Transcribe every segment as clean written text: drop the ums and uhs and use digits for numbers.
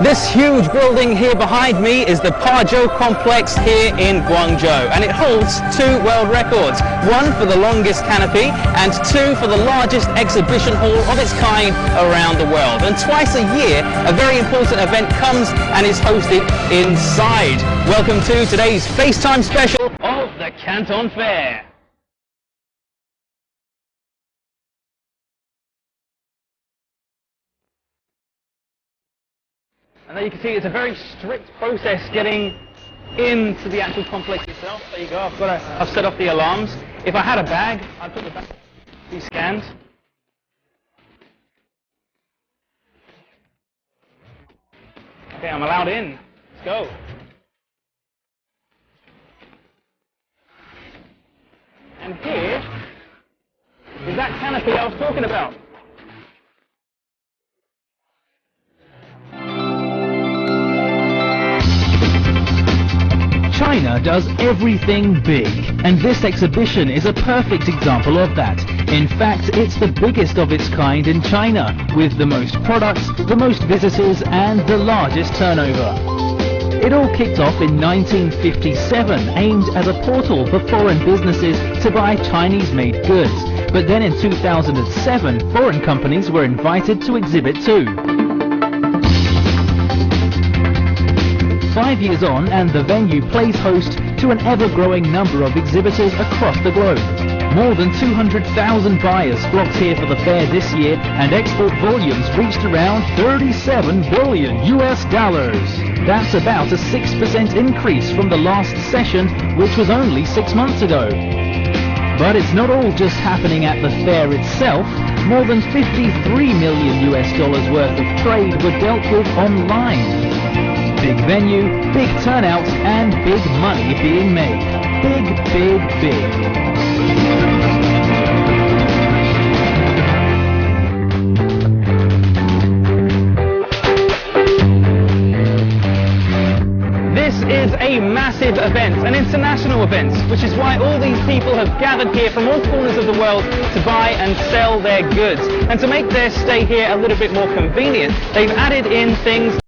This huge building here behind me is the Guangzhou complex here in Guangzhou, and it holds 2 world records, one for the longest canopy and 2 for the largest exhibition hall of its kind around the world. And twice a year a very important event comes and is hosted inside. Welcome to today's FaceTime special of the Canton Fair. And there you can see it's a very strict process getting into the actual complex itself. There you go, I've set off the alarms. If I had a bag, I'd put the bag, be scanned. Okay, I'm allowed in. Let's go. And here is that canopy I was talking about. China does everything big, and this exhibition is a perfect example of that. In fact, it's the biggest of its kind in China, with the most products, the most visitors, and the largest turnover. It all kicked off in 1957, aimed as a portal for foreign businesses to buy Chinese-made goods. But then in 2007, foreign companies were invited to exhibit too. 5 years on, and the venue plays host to an ever-growing number of exhibitors across the globe. More than 200,000 buyers flocked here for the fair this year, and export volumes reached around $37 billion US. That's about a 6% increase from the last session, which was only 6 months ago. But it's not all just happening at the fair itself. More than $53 million US worth of trade were dealt with online. Big venue, big turnout, and big money being made. Big, big, big. This is a massive event, an international event, which is why all these people have gathered here from all corners of the world to buy and sell their goods. And to make their stay here a little bit more convenient, they've added in things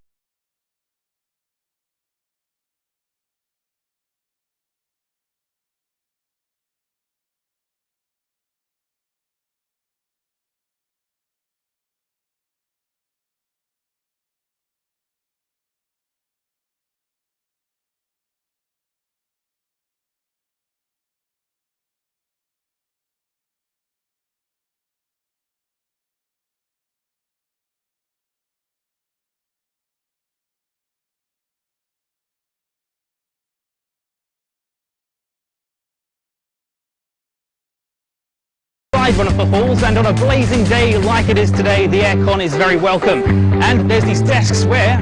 one of the halls, and on a blazing day like it is today, the aircon is very welcome. And there's these desks where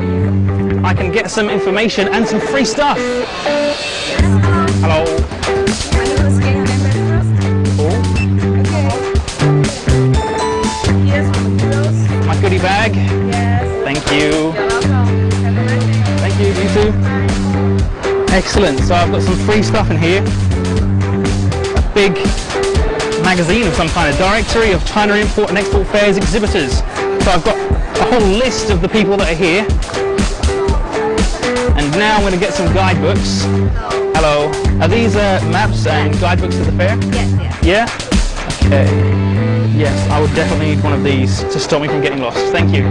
I can get some information and some free stuff. Hello. My goodie bag. Yes. Thank you. You're welcome. Have a nice day. Thank you. You too. Excellent. So I've got some free stuff in here. A big magazine of some kind, a directory of China Import and Export Fairs exhibitors. So I've got a whole list of the people that are here. And now I'm going to get some guidebooks. Hello. Are these maps and guidebooks to the fair? Yes, yeah. Okay. Yes, I would definitely need one of these to stop me from getting lost. Thank you.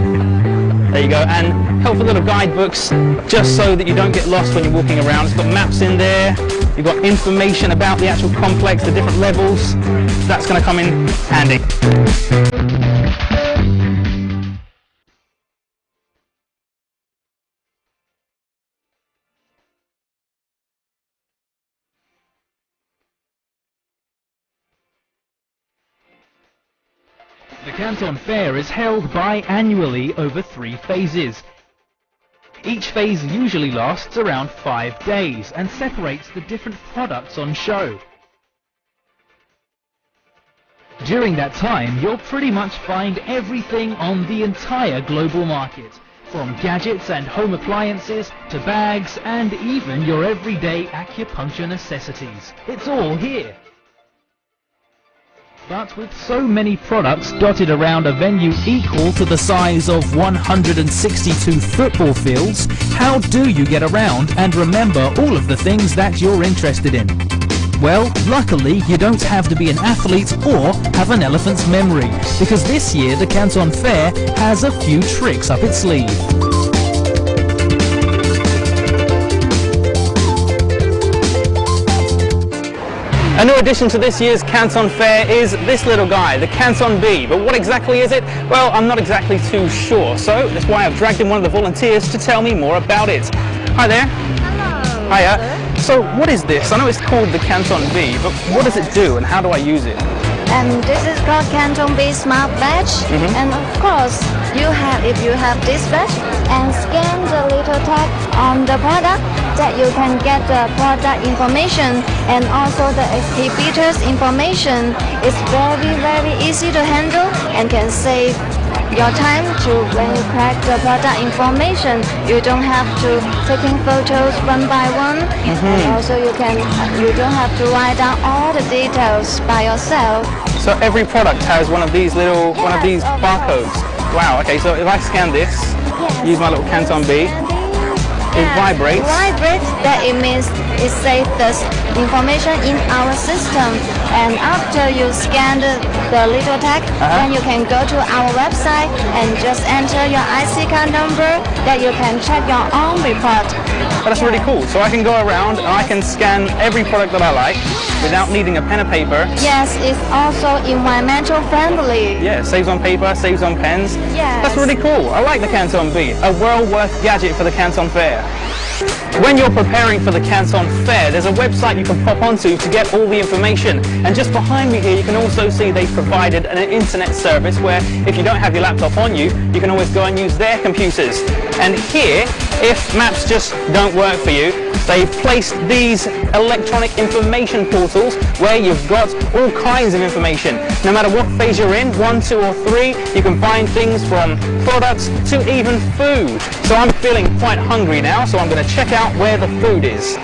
There you go. And helpful little guidebooks just so that you don't get lost when you're walking around. It's got maps in there, you've got information about the actual complex, the different levels. That's going to come in handy. The Canton Fair is held biannually over 3 phases. Each phase usually lasts around 5 days and separates the different products on show. During that time, you'll pretty much find everything on the entire global market, from gadgets and home appliances to bags and even your everyday acupuncture necessities. It's all here. But with so many products dotted around a venue equal to the size of 162 football fields, how do you get around and remember all of the things that you're interested in? Well, luckily you don't have to be an athlete or have an elephant's memory, because this year the Canton Fair has a few tricks up its sleeve. A new addition to this year's Canton Fair is this little guy, the Canton Bee. But what exactly is it? Well, I'm not exactly too sure, so that's why I've dragged in one of the volunteers to tell me more about it. Hi there. Hello. Hiya. So what is this? I know it's called the Canton Bee, but what does it do and how do I use it? And this is called Canton Bee Smart Badge. And of course, if you have this badge and scan the little tag on the product, that you can get the product information and also the exhibitor's information. It's very, very easy to handle and can save your time to when you crack the product information. You don't have to taking photos one by one, and also you don't have to write down all the details by yourself. So every product has one of these little, one of these of barcodes. course. Wow. Okay. So if I scan this, use my little Canton Bee, it vibrates. Vibrates. That it means it saves the information in our system. And after you scan the little tag, then you can go to our website and just enter your IC card number. That you can check your own report. But that's really cool. So I can go around and I can scan every product that I like without needing a pen and paper. Yes, it's also environmental friendly. Yeah, saves on paper, saves on pens. Yes. That's really cool. I like the Canton Bee. A well-worth gadget for the Canton Fair. When you're preparing for the Canton Fair, there's a website you can pop onto to get all the information. And just behind me here, you can also see they've provided an internet service where if you don't have your laptop on you, you can always go and use their computers. And here, if maps just don't work for you, they've placed these electronic information portals where you've got all kinds of information. No matter what phase you're in, 1, 2 or 3, you can find things from products to even food. So I'm feeling quite hungry now, so I'm going to check out where the food is.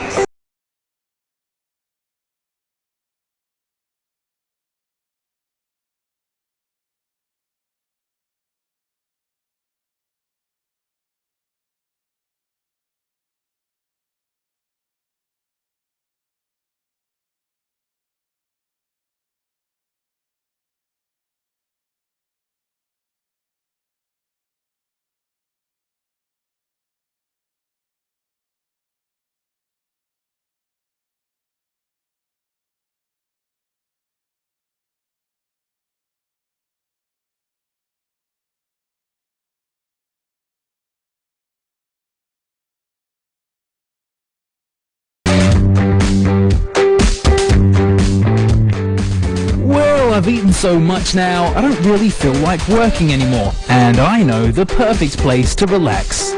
I've eaten so much now, I don't really feel like working anymore. And I know the perfect place to relax.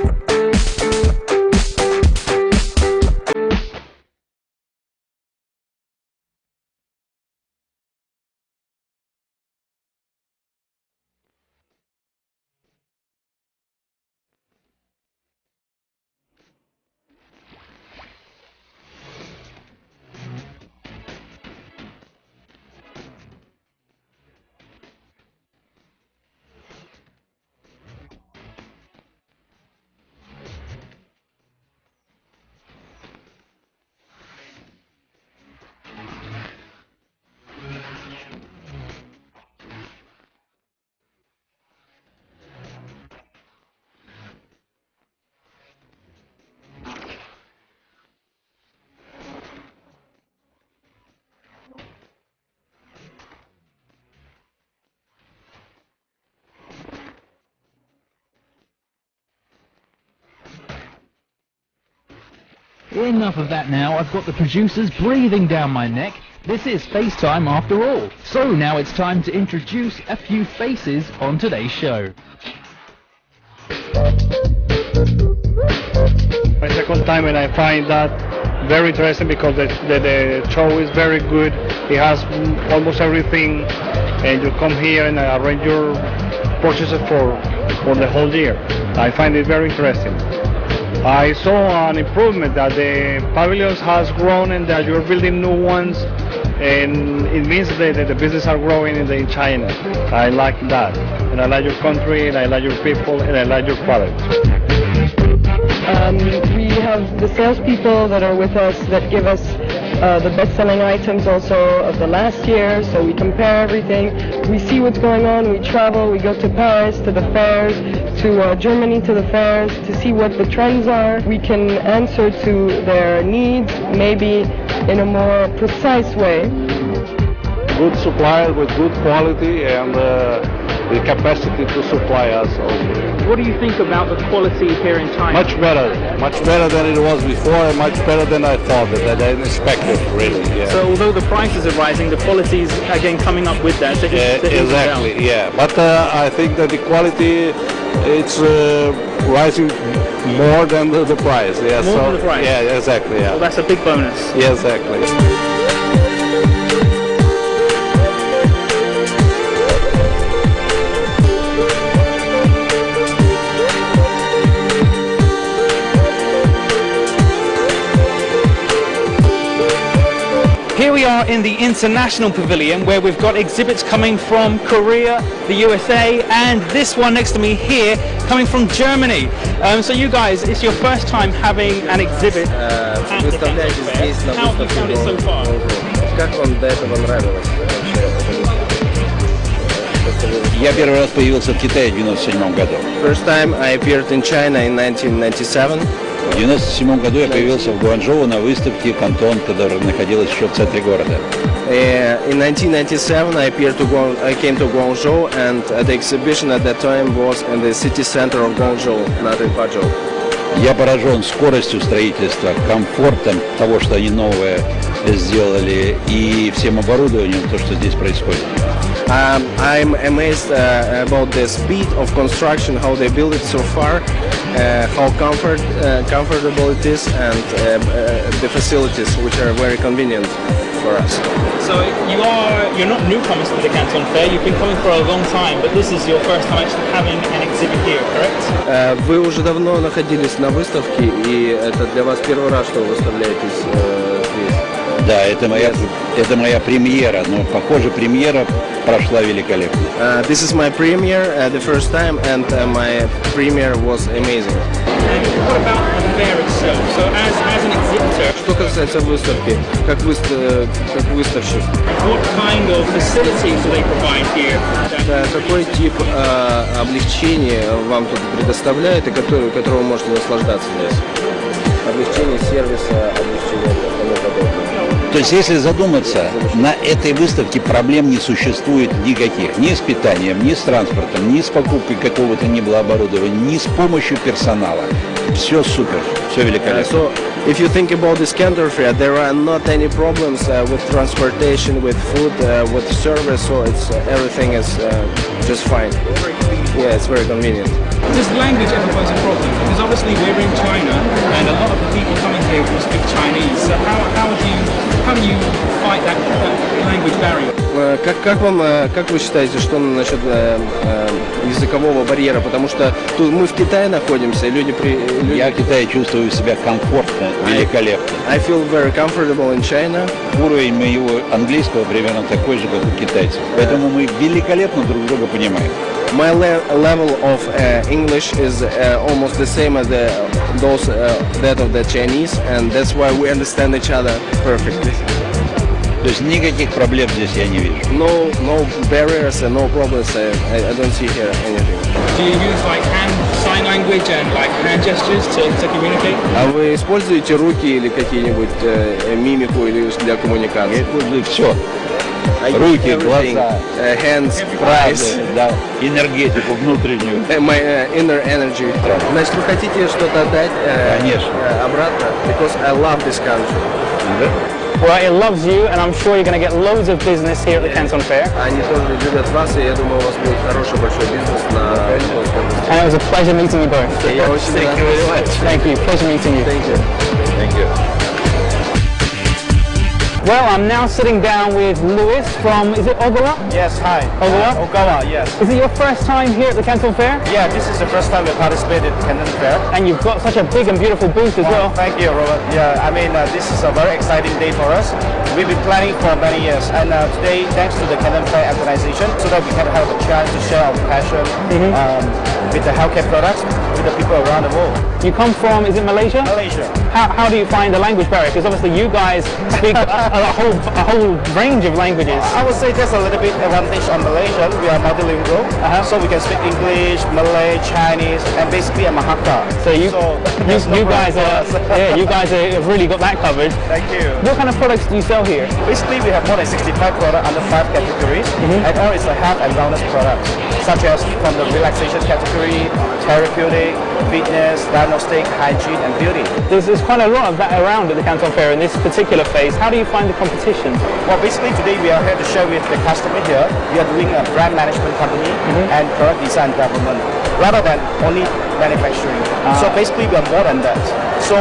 Enough of that now. I've got the producers breathing down my neck. This is FaceTime after all. So now it's time to introduce a few faces on today's show. My second time, and I find that very interesting because the show is very good. It has almost everything, and you come here and arrange your purchases for the whole year. I find it very interesting. I saw an improvement that the pavilions has grown and that you're building new ones, and it means that the business are growing in China. I like that, and I like your country, and I like your people, and I like your products. We have the salespeople that are with us that give us the best-selling items also of the last year, so we compare everything. We see what's going on, we travel, we go to Paris, to the fairs, to Germany, to the fairs, to see what the trends are. We can answer to their needs, maybe in a more precise way. Good supplier with good quality and the capacity to supply us also. What do you think about the quality here in China? Much better than it was before, and much better than I thought, that I expected, really. Yeah. So although the prices are rising, the quality is again coming up with that. Exactly, yeah. But I think that the quality, it's rising more than the price. Yeah. More than the price? Yeah, exactly, yeah. Well, that's a big bonus. Yeah, exactly. Here we are in the International Pavilion where we've got exhibits coming from Korea, the USA, and this one next to me here coming from Germany. So you guys, it's your first time having an exhibit at the Canton Fair. How have you found it so far? Как вам до этого нравилось? Я первый раз появился в Китае в 1997 году. First time I appeared in China in 1997. В 1997 году я появился в Гуанчжоу на выставке Canton, которая находилась еще в центре города. In 1997 I came to Guangzhou, and the exhibition at that time was in the city center of Guangzhou, not in Pazhou. Я поражен скоростью строительства, комфортом того, что они новое сделали, и всем оборудованием, то, что здесь происходит. I'm amazed about the speed of construction, how they built it so far, how comfortable it is, and the facilities, which are very convenient for us. So you're not newcomers to the Canton Fair, you've been coming for a long time, but this is your first time actually having an exhibit here, correct? Вы уже давно находились на выставке, и это для вас первый раз, что вы выставляетесь здесь. Да, это моя премьера, но, похоже, премьера прошла великолепно. This is my premiere, the first time, and my premiere was amazing. What about the fair itself? So as an exhibitor, Что касается выставки, как выставщик, what kind of facilities do they provide here? какой тип облегчения вам тут предоставляет и которого вы можете наслаждаться здесь? Облегчение сервиса, облегчение и тому подобное. То есть, если задуматься, на этой выставке проблем не существует никаких. Ни с питанием, ни с транспортом, ни с покупкой какого-то ни было оборудования, ни с помощью персонала. Все супер, все великолепно. So, if you think about this Canton Fair, there are not any problems with transportation, with food, with service, so everything is just fine. Yeah, it's very convenient. Does language ever pose a problem? Because obviously we're in China and a lot of the people coming here will speak Chinese. So how do you fight that language barrier? Как вы считаете, что насчет языкового барьера? Потому что тут мы в Китае находимся, и люди... Я в Китае чувствую себя комфортно, великолепно. I feel very comfortable in China. Уровень моего английского примерно такой же, как у китайцев. Поэтому мы великолепно друг друга понимаем. My level of English is almost the same as that of the Chinese, and that's why we understand each other perfectly. То есть никаких проблем здесь я не вижу. No barriers and no problems. I don't see here anything. Do you use like sign language and like hand gestures to communicate? А вы используете руки или какие-нибудь мимику или для коммуникации? Я использую все. I use Руки, everything, глаза, hands, eyes, да, энергетику внутреннюю. my inner energy. Значит, вы хотите что-то отдать Конечно. обратно? Because I love this country. Well, it loves you, and I'm sure you're going to get loads of business here at the Canton Fair. Они тоже любят вас, и я думаю, у вас будет хороший большой бизнес на Японском. And it was a pleasure meeting you both. Я очень Thank you very much. Thank you. Pleasure meeting you. Thank you. Thank you. Well, I'm now sitting down with Louis from, is it Ogawa? Yes, hi. Ogawa? Ogawa, yes. Is it your first time here at the Canton Fair? Yeah, this is the first time we participated in Canton Fair. And you've got such a big and beautiful booth as well. Thank you, Robert. Yeah, I mean, this is a very exciting day for us. We've been planning for many years, and today, thanks to the Canton Fair organization, so that we can have a chance to share our passion with the healthcare products with the people around the world. You come from, is it Malaysia? Malaysia. How do you find the language barrier? Because obviously you guys speak a whole range of languages. I would say there's a little bit advantage on Malaysian. We are multilingual, so we can speak English, Malay, Chinese, and basically a Hakka. So you there's no guys problem for us. yeah, you guys have really got that covered. Thank you. What kind of products do you sell here? Basically, we have more than 65 products under 5 categories, and all is a health and wellness products, such as from the relaxation category, therapeutic, fitness, diagnostic, hygiene, and beauty. There's quite a lot of that around at the Canton Fair in this particular phase. How do you find the competition? Well, basically today we are here to share with the customer here. We are doing a brand management company and product design development, rather than only manufacturing. So basically we are more than that. So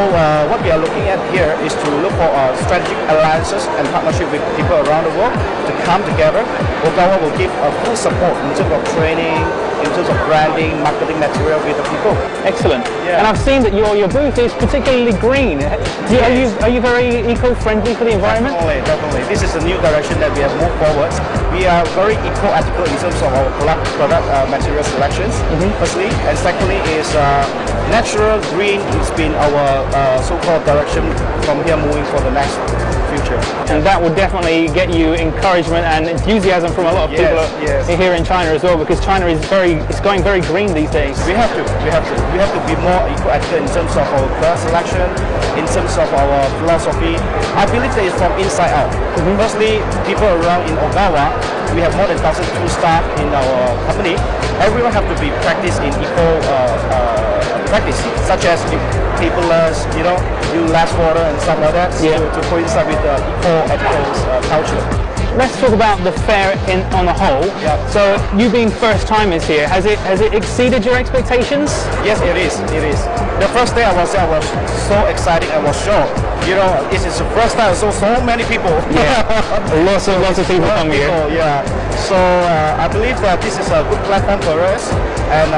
what we are looking at here is to look for strategic alliances and partnership with people around the world to come together. Ogawa will give full support in terms of training, in terms of branding, marketing material with the people. Excellent. Yeah. And I've seen that your booth is particularly green. Are you very eco-friendly for the environment? Definitely. This is a new direction that we have moved forward. We are very eco-ethical in terms of our product material selections, firstly, and secondly is natural green has been our so-called direction from here moving for the next future. And that will definitely get you encouragement and enthusiasm from a lot of people here in China as well, because China is going very green these days. We have to be more eco-ethical in terms of our product selection, in terms of our philosophy. I believe that it's from inside out. Firstly, people around in Ogawa, we have more than 1,002 staff in our company. Everyone have to be practiced in eco practice, such as paperless, use less water and stuff like that, to coincide with the eco-ethical culture. Let's talk about the fair on the whole. Yeah. So you being first timers here, has it exceeded your expectations? Yes, it is. The first day I was so excited. I was shocked. This is the first time I saw so many people. Yeah. lots of people come here. Yeah. So I believe that this is a good platform for us, and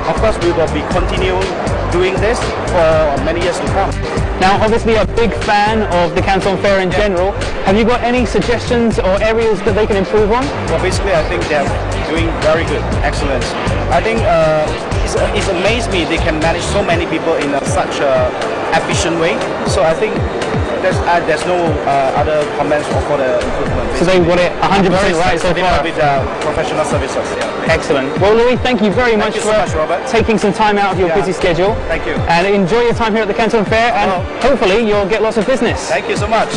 of course we will be continuing doing this for many years to come. Now, obviously a big fan of the Canton Fair in general. Have you got any suggestions or areas that they can improve on? Well, basically I think they're doing very good, excellent. I think it's amazed me they can manage so many people in such a efficient way. So I think there's no other comments for the improvement. So they got it 100% right so far. With professional services. Yeah. Excellent. Well, Louis, thank you very much for Robert. taking some time out of your busy schedule. Thank you. And enjoy your time here at the Canton Fair, and hopefully you'll get lots of business. Thank you so much.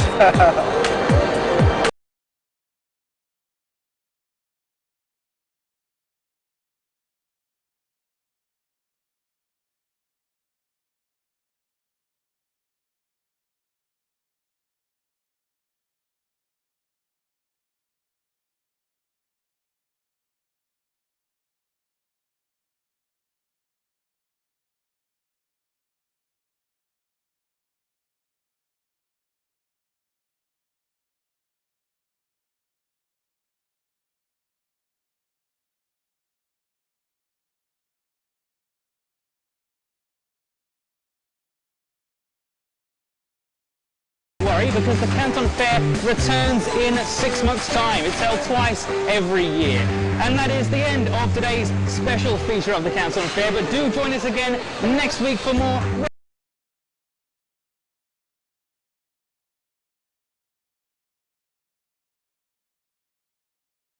Because the Canton Fair returns in 6 months' time. It's held twice every year. And that is the end of today's special feature of the Canton Fair. But do join us again next week for more.